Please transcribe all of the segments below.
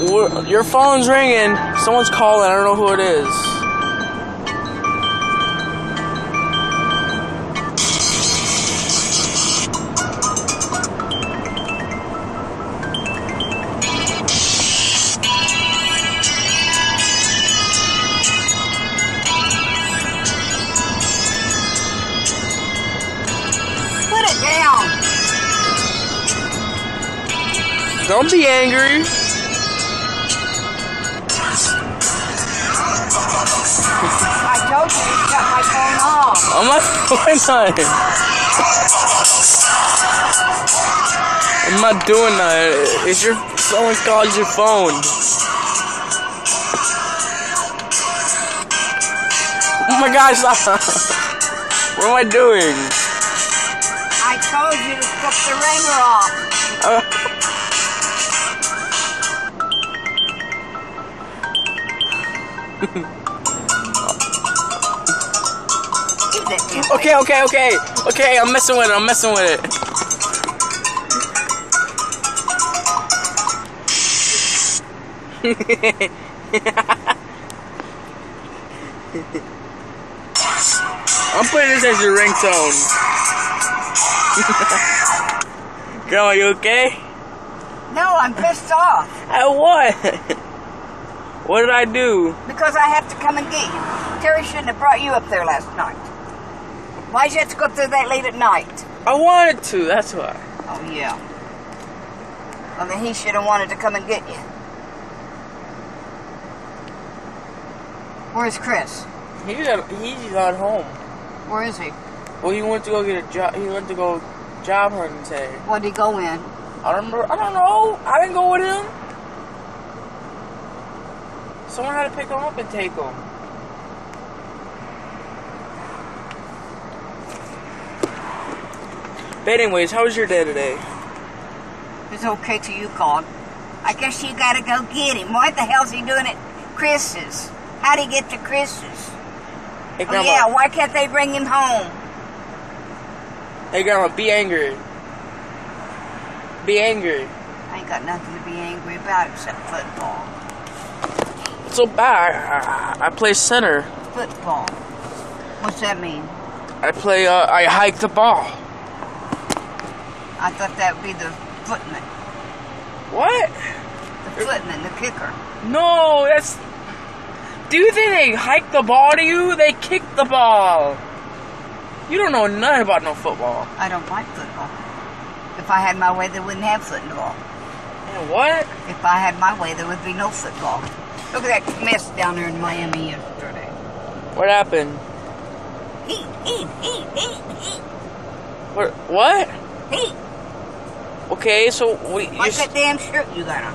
Your phone's ringing. Someone's calling. I don't know who it is. Put it down. Don't be angry. I told you to shut my phone off. I'm not doing that. I'm not doing that. It's your someone calls your phone. Oh my gosh, stop. What am I doing? I told you to flip the ringer off. Okay, I'm messing with it, I'm putting this as your ringtone. Girl, are you okay? No, I'm pissed off. At what? What did I do? Because I have to come and get you. Terry shouldn't have brought you up there last night. Why'd you have to go up there that late at night? I wanted to, that's why. Oh, yeah. Well, then he should have wanted to come and get you. Where's Chris? He's not home. Where is he? Well, he went to go get a job. He went to go job hunting today. What'd he go in? I don't know. I didn't go with him. Someone had to pick him up and take him. But anyways, how was your day today? It's okay till you called. I guess you gotta go get him. What the hell's he doing at Chris's? How'd he get to Chris's? Hey, Oh Grandma. yeah, why can't they bring him home? Hey, Grandma, be angry. Be angry. I ain't got nothing to be angry about except football. It's so bad. I play center. Football. What's that mean? I hike the ball. I thought that would be the footman. What? The footman, the kicker. No, that's... Do you think they hike the ball to you? They kick the ball. You don't know nothing about no football. I don't like football. If I had my way, they wouldn't have football. Man, what? If I had my way, there would be no football. Look at that mess down there in Miami yesterday. What happened? Eat. What? Eat. Okay, so... Like that damn shirt you got on.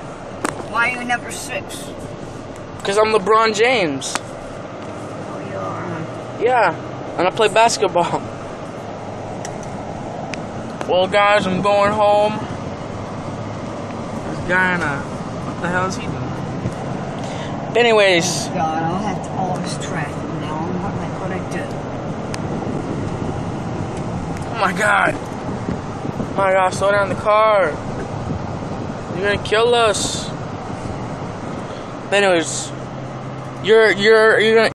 Why are you number 6? Because I'm LeBron James. Oh, you are, huh? Yeah, and I play basketball. Well, guys, I'm going home. This guy in a... What the hell is he doing? Anyways. Oh, God, I'll have to all this traffic now. What am I going to do? Oh, my God. Oh, my God, slow down the car. You're going to kill us. But anyways, you're going to...